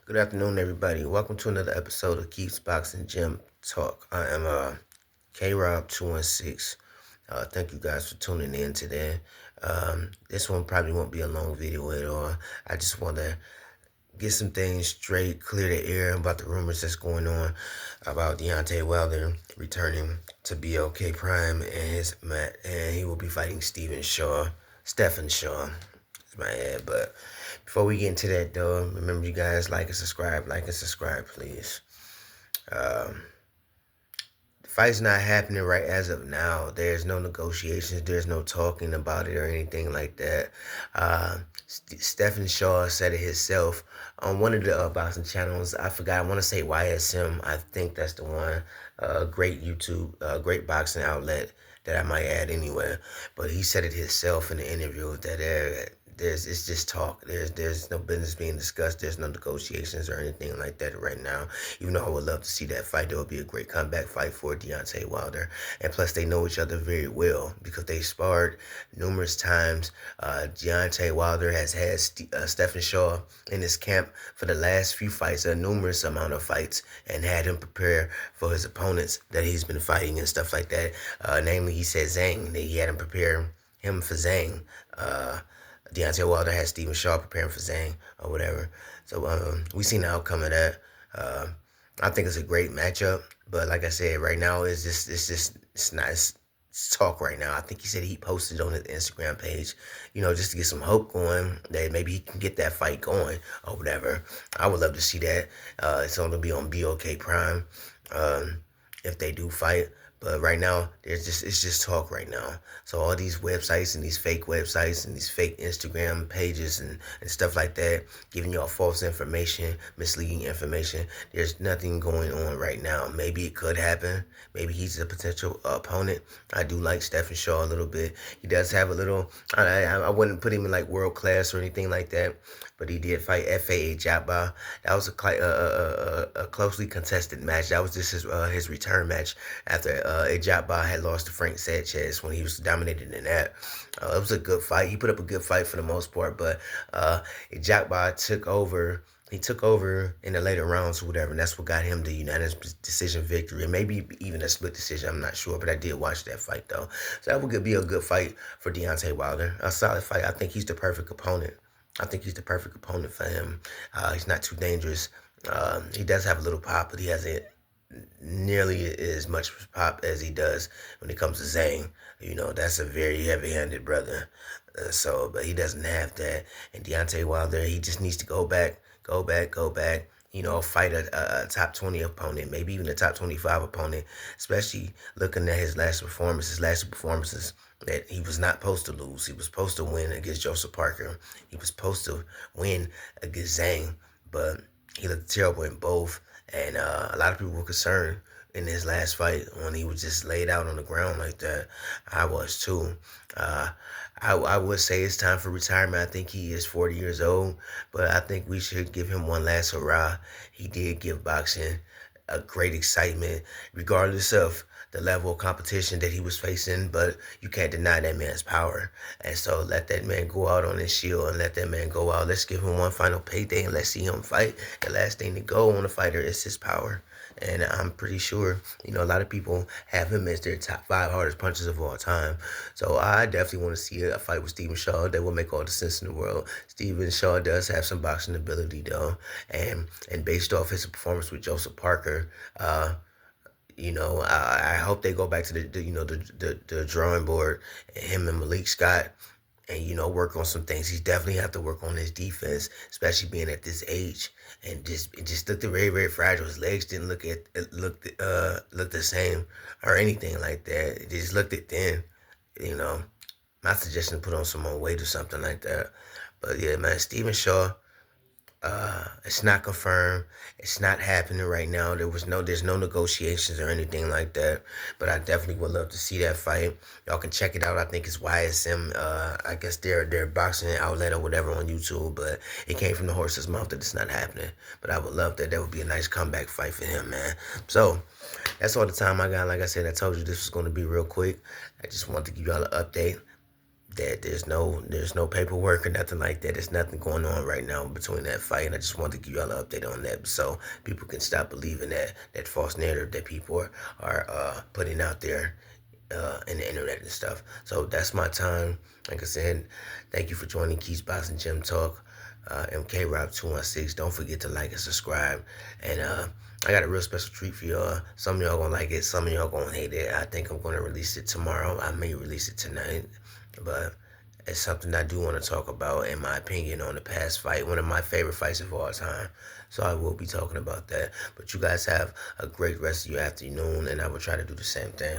Good afternoon, everybody. Welcome to another episode of Keeps Boxing Gym Talk. I am K-Rob216. Thank you guys for tuning in today. This one probably won't be a long video at all. I just want to get some things straight, clear the air about the rumors that's going on about Deontay Wilder returning to BLK Prime and his mat, and he will be fighting Stephen Shaw. Is my ad, but before we get into that though, remember you guys like and subscribe, please. The fight's not happening right as of now. There's no negotiations. There's no talking about it or anything like that. Stephen Shaw said it himself on one of the boxing channels. I forgot. I want to say YSM. I think that's the one. Great YouTube, great boxing outlet that I might add anyway. But he said it himself in the interview that it's just talk. There's no business being discussed. There's no negotiations or anything like that right now. Even though I would love to see that fight, that would be a great comeback fight for Deontay Wilder. And plus, they know each other very well because they sparred numerous times. Deontay Wilder has had Stephen Shaw in his camp for the last few fights, a numerous amount of fights, and had him prepare for his opponents that he's been fighting and stuff like that. Namely, he said Zhang. He had him prepare him for Zhang. Deontay Wilder had Stephen Shaw preparing for Zhang or whatever. So we seen the outcome of that. I think it's a great matchup, but like I said, right now it's not it's talk right now. I think he said he posted on his Instagram page, just to get some hope going that maybe he can get that fight going or whatever. I would love to see that. It's going to be on BOK Prime if they do fight. But right now, it's just talk right now. So all these websites and these fake websites and these fake Instagram pages and stuff like that, giving y'all false information, misleading information. There's nothing going on right now. Maybe it could happen. Maybe he's a potential opponent. I do like Stephen Shaw a little bit. He does have a little, I wouldn't put him in like world class or anything like that. But he did fight FAA Jabba. That was a closely contested match. That was just his return match after Jabba had lost to Frank Sanchez when he was dominated in that. It was a good fight. He put up a good fight for the most part, but Jabba took over. He took over in the later rounds or whatever, and that's what got him the unanimous decision victory, and maybe even a split decision. I'm not sure, but I did watch that fight, though. So that would be a good fight for Deontay Wilder. A solid fight. I think he's the perfect opponent. I think he's the perfect opponent for him. He's not too dangerous. He does have a little pop, but he hasn't nearly as much pop as he does when it comes to Zhang. That's a very heavy-handed brother. But he doesn't have that. And Deontay Wilder, he just needs to go back. Fight a top 20 opponent, maybe even a top 25 opponent, especially looking at his last two performances that he was not supposed to lose. He was supposed to win against Joseph Parker. He was supposed to win against Zhang, but he looked terrible in both. And a lot of people were concerned in his last fight when he was just laid out on the ground like that. I was too. I would say it's time for retirement. I think he is 40 years old, but I think we should give him one last hurrah. He did give boxing a great excitement, regardless of the level of competition that he was facing, but you can't deny that man's power. And so let that man go out on his shield and let that man go out. Let's give him one final payday and let's see him fight. The last thing to go on a fighter is his power. And I'm pretty sure, a lot of people have him as their top 5 hardest punches of all time. So I definitely want to see a fight with Stephen Shaw. That will make all the sense in the world. Stephen Shaw does have some boxing ability, though. And based off his performance with Joseph Parker, I hope they go back to the drawing board, him and Malik Scott, and work on some things. He's definitely have to work on his defense, especially being at this age, and just looked very, very fragile. His legs didn't look the same or anything like that. It just looked it thin. My suggestion: put on some more weight or something like that. But yeah, man, Stephen Shaw. It's not confirmed. It's not happening right now. There's no negotiations or anything like that. But I definitely would love to see that fight. Y'all can check it out. I think it's YSM. I guess their boxing outlet or whatever on YouTube. But it came from the horse's mouth that it's not happening. But I would love that. That would be a nice comeback fight for him, man. So that's all the time I got. Like I said, I told you this was going to be real quick. I just wanted to give y'all an update. that there's no paperwork or nothing like that. There's nothing going on right now between that fight, and I just wanted to give y'all an update on that so people can stop believing that false narrative that people are putting out there in the internet and stuff. So that's my time. Like I said, thank you for joining Keith's Boxing Gym Talk. MK Rob 216. Don't forget to like and subscribe. And I got a real special treat for y'all. Some of y'all gonna like it, some of y'all gonna hate it. I think I'm gonna release it tomorrow. I may release it tonight, but it's something I do want to talk about, in my opinion, on the past fight, one of my favorite fights of all time. So I will be talking about that. But you guys have a great rest of your afternoon, and I will try to do the same thing.